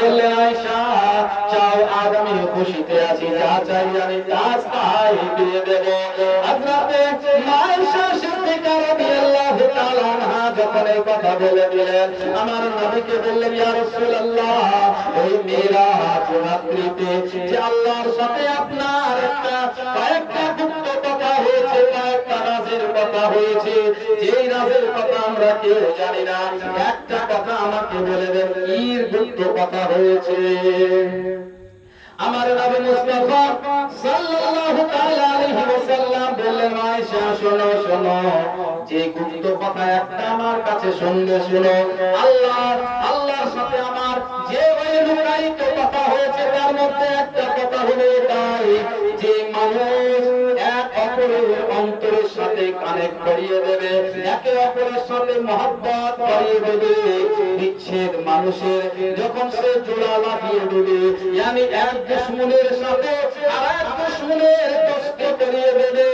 বললেন আয়েশা চাও আজ আমি খুশিতে আছি, যা চাই আমি তা চাই দিয়ে দেব। হযরতে আয়েশা সিদ্দিকা রাদিয়াল্লাহু তাআলা আনহা যখন এই কথা বলে দিলেন, আমার নবীকে বললেন ইয়া রাসূলুল্লাহ, ওই মিরাজ রাত্রিতে যে আল্লাহর সাথে আপনার কয়েকটা গুপ্ত কথা হয়েছে, কয়েকটা রাজের কথা হয়েছে, যেই রাজের কথা আমরা কেউ জানি না, একটা কথা আমাকে বলে দেন কি গুপ্ত কথা হয়েছে। আমার নবী মুস্তাফা সাল্লাল্লাহু তাআলা আলাইহি ওয়াসাল্লাম বললেন আয়েশা শোনো শোনো, যে গুপ্ত কথা একটা আমার কাছে শুনবে, শোনো। আল্লাহর সাথে আমার যে ওই লুকায়িত কথা হয়েছে তার মধ্যে একটা কথা হলো এটাই, যে মানুষ এক অপরের অন্তরের সাথে কানেক্ট করিয়ে দেবে, একে অপরের সাথে মহব্বত করিয়ে দেবে। বিচ্ছেদ মানুষের যখন সে জোড়া লাগিয়ে দেবে, yani এক দুশমনের সাথে আরেক দুশমনের দোস্তি করিয়ে দেবে,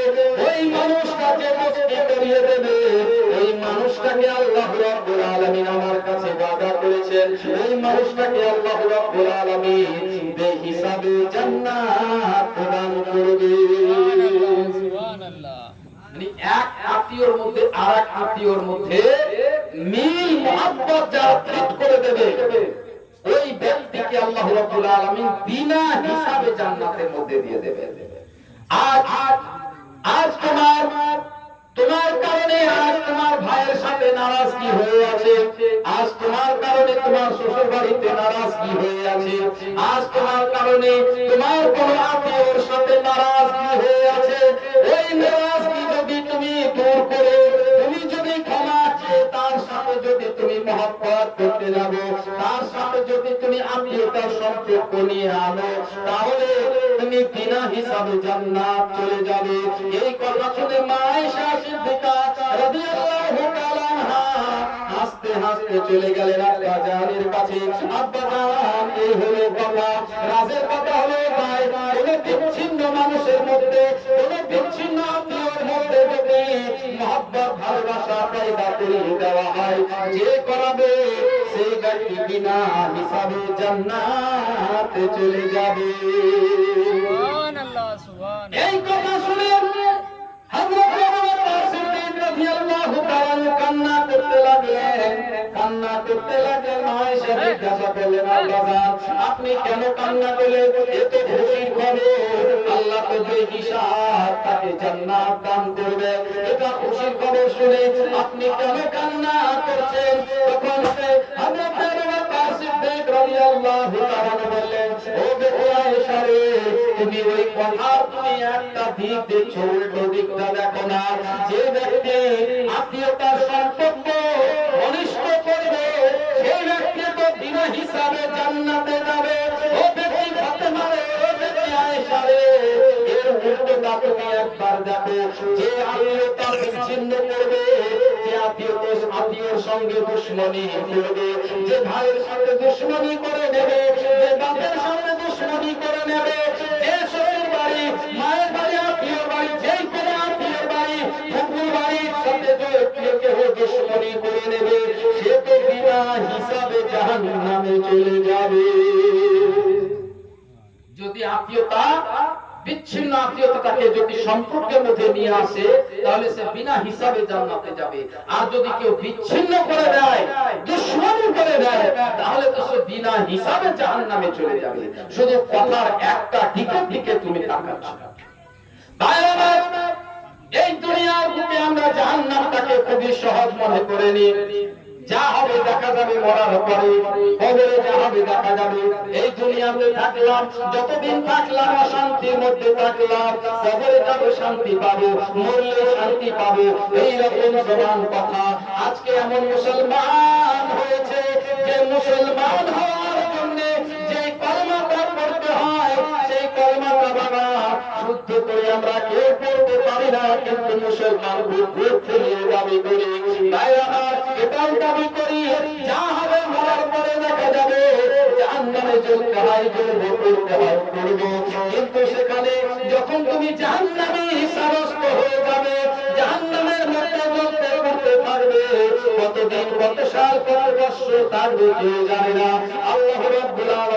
ওই মানুষটা যে দোস্তি করিয়ে দেবে, ওই মানুষটাকে আল্লাহ রাব্বুল আলামিন আমার কাছে ওয়াদা করেছেন, ওই মানুষটাকে আল্লাহ রাব্বুল আলামিন বেহিসাবে জান্নাত প্রদান করবে। সুবহানাল্লাহ। মানে এক আত্মীয়র মধ্যে আরেক আত্মীয়র মধ্যে মিল মহব্বত যারা তৃপ্ত করে দেবে, ওই ব্যক্তিকে আল্লাহ রাব্বুল আলামিন বিনা হিসাবে জান্নাতের মধ্যে দিয়ে দেবে। আজ তোমার কারণে আজ তোমার ভাইয়ের সাথে নারাজগি হয়ে আছে, আজ তোমার কারণে তোমার শ্বশুর বাড়িতে নারাজগি হয়ে আছে, আজ তোমার কারণে তোমার কোন আত্মীয়র সাথে নারাজগি হয়ে আছে। ওই নারাজগি যদি তুমি দূর করে, তুমি যদি ক্ষমা চেয়ে তার সাথে যদি তুমি মহব্বত করতে যাবো, তার সাথে যদি তুমি আত্মীয়তার সম্পর্ক নিয়ে আনো, তাহলে তুমি বিনা হিসাবে জান্নাত চলে যাবে। এই কথা শুনে মা আয়েশা সিদ্দিকা রাদিয়াল্লাহু তাআলা আনহা হাসতে হাসতে চলে গেলেন আব্বা জানের কাছে। আব্বা জান, এই হলো কথা, রাজের কথা হলো ভাই, কোন বিচ্ছিন্ন মানুষের মধ্যে, কোন বিচ্ছিন্ন আত্মীয়র মধ্যে যদি মহব্বত ভালোবাসা পয়দা করে দেওয়া হয়, যে করাবে সেই ব্যক্তি বিনা হিসাবে জান্নাতে চলে যাবে। সুবহানাল্লাহ সুবহানাল্লাহ। এই কথা শুনে হযরত আবু বকর সিদ্দিক রাদিয়াল্লাহু তাআলা কান্না করতে লাগলেন। আয়েশা জিজ্ঞাসা করলেন আব্বা আপনি কেন কান্না করলেন? এ তো খুশির খবর, আল্লাহ তো বেহিসাব তাকে জান্নাত দান করবে, এটা খুশির খবর শুনে আপনি কেন কান্না করছেন? তখন হযরত আবু বকর সিদ্দিক রাদিয়াল্লাহু তাআলা বললেন, ও বেটি আয়েশা রে, তুমি ওই কথার তুমি একটা দিক দেখছো, উল্টো দিকটা দেখো না। যে ব্যক্তি আত্মীয়তার সম্পর্ক ঘনিষ্ঠ করবে, সেই ব্যক্তি তো বিনা হিসাবে জান্নাতে যাবে। ও ব্যক্তি ফাতেমা রে, ও ব্যক্তি আয়েশা রে, এর উল্টোটা তুমি একবার দেখো। যে আত্মীয়তা বিচ্ছিন্ন করবে, যে আত্মীয়র সঙ্গে দুশমনি করবে, যে ভাইয়ের সাথে দুশমনি করে নেবে, যে বাপের সাথে দুশমনি করে নেবে, যে শ্বশুর বাড়ি মায়ের বাড়ি আত্মীয় বাড়ি, যেই কোনো আত্মীয় বাড়ি ফুফুর বাড়ির সাথে যে কেউ দুশমনি করে নেবে, সে তো বিনা হিসাবে জাহান্নামে চলে যাবে। যদি আত্মীয়তা বিচ্ছিন্ন আত্মীয়তাকে যদি সম্পর্কের মধ্যে নিয়ে আসে, তাহলে সে বিনা হিসাবে জান্নাতে যাবে। আর যদি কেউ বিচ্ছিন্ন করে দেয়, দুশমনি করে দেয়, তাহলে তো সে বিনা হিসাবে জাহান্নামে চলে যাবে। শুধু কথার একটা দিকের দিকে তুমি তাকাচ্ছ। এই দুনিয়ার বুকে আমরা জাহান্নামটাকে খুবই সহজ মনে করে নিই। যা হবে দেখা যাবে, মরার পরে কবরে যা হবে দেখা যাবে। এই দুনিয়াতে থাকলাম, যতদিন থাকলাম অশান্তির মধ্যে থাকলাম, কবরে যাব শান্তি পাবো, মরলে শান্তি পাবো, এইরকম জবান কথা। আজকে এমন মুসলমান হয়েছে যে মুসলমান হওয়ার জন্য যে কলমাটা পড়তে হয়, সেই কলমাটা বাবা শুদ্ধ করে আমরা কেউ পড়তে পারি না, কিন্তু মুসলমান ঘুরতে নিয়ে দাবি করি। তাই আমার এটাও দাবি করি, যা হবে মরার পরে দেখা যাবে, জাহান্নামে জ্বলতে হয় জ্বলবো, করতে হয় করবো। কিন্তু সেখানে যখন তুমি জাহান্নামী সাব্যস্ত হয়ে যাবে, জাহান্নামের মধ্যে জ্বলতে করতে পারবে, কতদিন কত সাল কত বছর তার কেউ জানে না। আল্লাহ রাব্বুল আলামিন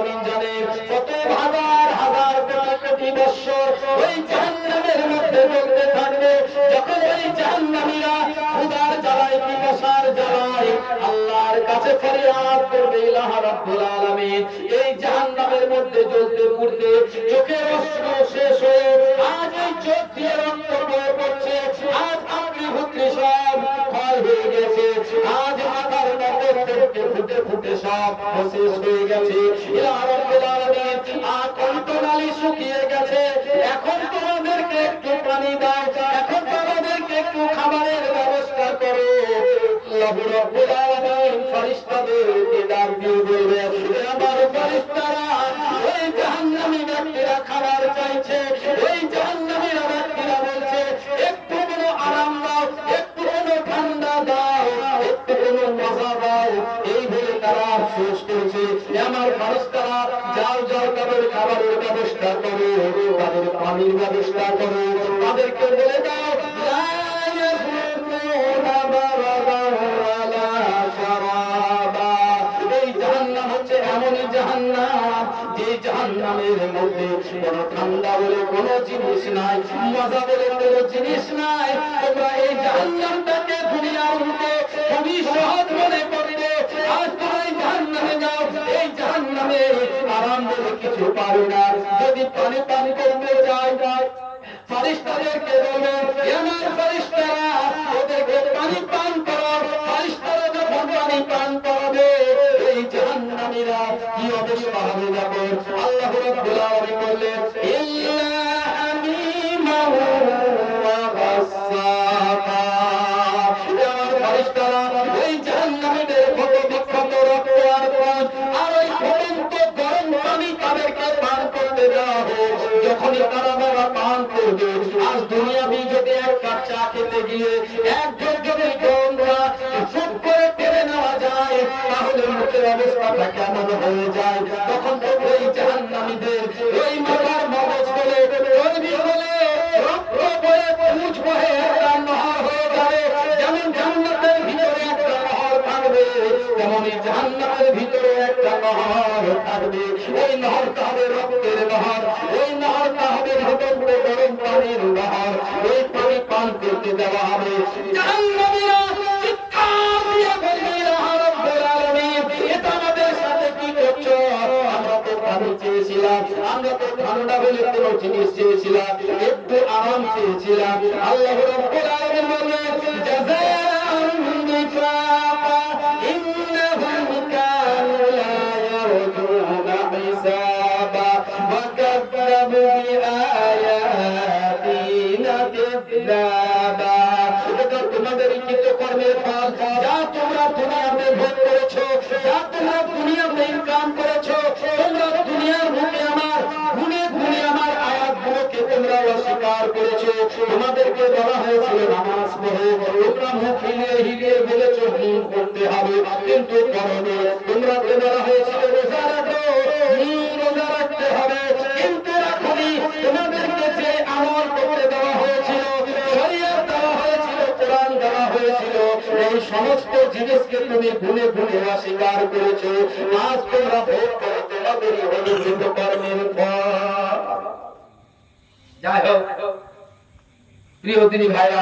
বছর ওই জাহান্নামের মধ্যে জ্বলতে থাকবে। যখন ওই জাহান্নামীরা ক্ষুধার জ্বালায়, পিপাসার জ্বালায় আল্লাহর কাছে ফরিয়াদ করবে, ইলাহ রাব্বুল আলামিন, এই জাহান্নামের মধ্যে জ্বলতে পুড়তে চোখের অশ্রু শেষ হয়ে আজ এই চোখ দিয়ে রক্ত বয়ে পড়ছে, আজ আগ্নেয়ভূত্রি সব ক্ষয় হয়ে গেছে, আজ মাথার মধ্যে থেকে ফুটে ফুটে সব শেষ হয়ে গেছে, ইলাহ রাব্বুল আলামিন, আর কণ্ঠনালী শুকিয়ে গেছে। এখন তোমাদেরকে একটু পানি দাও, এখন তোমাদেরকে একটু খাবারের ব্যবস্থা করো। আল্লাহ রাব্বুল আলামিন ফেরেশতাদেরকে ডাক দিয়ে বলবে, আমার ফেরেশতারা ওই জাহান্নামী ব্যক্তিরা খাবার চাইছে, ওই জাহান্নামী ব্যক্তিরা বলছে একটু কোনো আরাম দাও, একটু কোনো ঠান্ডা দাও, একটু কোনো মজা দাও, এই বলে তারা আফসোস করছে। আমার ফেরেশতারা যাও যাও তাদের খাবারের ব্যবস্থা করো, তাদের পানির ব্যবস্থা করো, তাদেরকে বলে দাও লা ইয়াজুকুনা বারাদান ওয়ালা শারাবা। এই জাহান্নাম হচ্ছে এমনই জাহান্নাম যে জাহান্নামের মধ্যে কোনো ঠান্ডা বলে কোনো জিনিস নাই, মজা বলে কোনো জিনিস নাই। তোমরা এই জাহান্নামটাকে দুনিয়ার বুকে খুবই সহজ মনে করবে, আজ তোমরা এই জাহান্নামে যাও, এই জাহান্নামে আরাম বলে কিছু পাবে না। যদি পানি পান করতে চাই, ফেরেশতাদেরকে বলবেন আমার ফেরেশতারা ওদেরকে পানি পান করাও। ফেরেশতারা যখন পানি পান করাবে এই জাহান্নামীরা কি অবস্থা হবে যাবে। আল্লাহ রাব্বুল আলামিন বললেন ইল্লা হামিমান ওয়া গাসসাকা। আমার ফেরেশতারা ওই জাহান্নামীদের ক্ষত বিক্ষত রক্ত আর পান আর ওই ফুটন্ত গরম পানি তাদেরকে পান করতে দেওয়া হোক। যখনই তারা পান করবে, আজ দুনিয়াবি যদি এক কাপ চা খেতে গিয়ে একজন যদি গন্ধা চুপ করে টেনে নেওয়া যায়, তাহলে মুখের অবস্থাটা কেমন হয়ে যায়। তখন তো ওই জাহান্নামীদের ওই মাথার মগজ বলে চর্বি বলে রক্ত বয়ে পুঁজ বয়ে একটা নহর হয়ে যাবে। যেমন জান্নাতের ভিতরে একটা নহর থাকবে, তেমনই জাহান্নামের ভিতরে একটা নহর থাকবে। ওই নহরটা হবে রক্তের নহর, ওই নহরটা হবে ফুটন্ত গরম পানির নহর। ওই পানি পান করতে দেওয়া হবে। জাহান্নামীরা চিৎকার দিয়ে বলবে ইলাহ রাব্বুল আলামিন, এটা আমাদের সাথে কি করছো? আমরা তো পানি চেয়েছিলাম, আমরা তো ঠান্ডা বলে কোনো জিনিস চেয়েছিলাম, একটু আরাম চেয়েছিলাম। আল্লাহ রাব্বুল আলামিন বললেন জাযাআন বিফাকা ইন্নাহুম কানু লা ইয়ারজুনা হিসাবা ওয়া কাযযাবু বিআয়াতিনা কিযযাবা। এটা তোমাদের কৃতকর্মের ফল, যা তোমরা দুনিয়াতে ভোগ করেছো, যা তোমরা দুনিয়াতে ইনকাম করেছো। তোমরা দুনিয়ার বুকে আমার গুণে গুণে আমার আয়াতগুলোকে তোমরা অস্বীকার করেছো। তোমাদেরকে বলা হয়েছিল নামাজ পড়ো, তোমরা মুখ হিলিয়ে হিলিয়ে বলেছো করতে হবে, কিন্তু করোনি। তোমরা বলা হয়েছিল রোজা রাখো, রোজা রাখতে হবে, কিন্তু রাখোনি। তোমাদেরকে যে আমল করতে দেওয়া হয়েছিল, শরীয়ত দেওয়া হয়েছিল, কোরআন দেওয়া হয়েছিল, এই সমস্ত জিনিসকে তুমি গুণে গুণে অস্বীকার করেছো। আজ তোমরা ভোগ করো তোমাদেরই হলো কৃতকর্মের ফল। যাই হোক প্রিয় দিনী ভাইরা,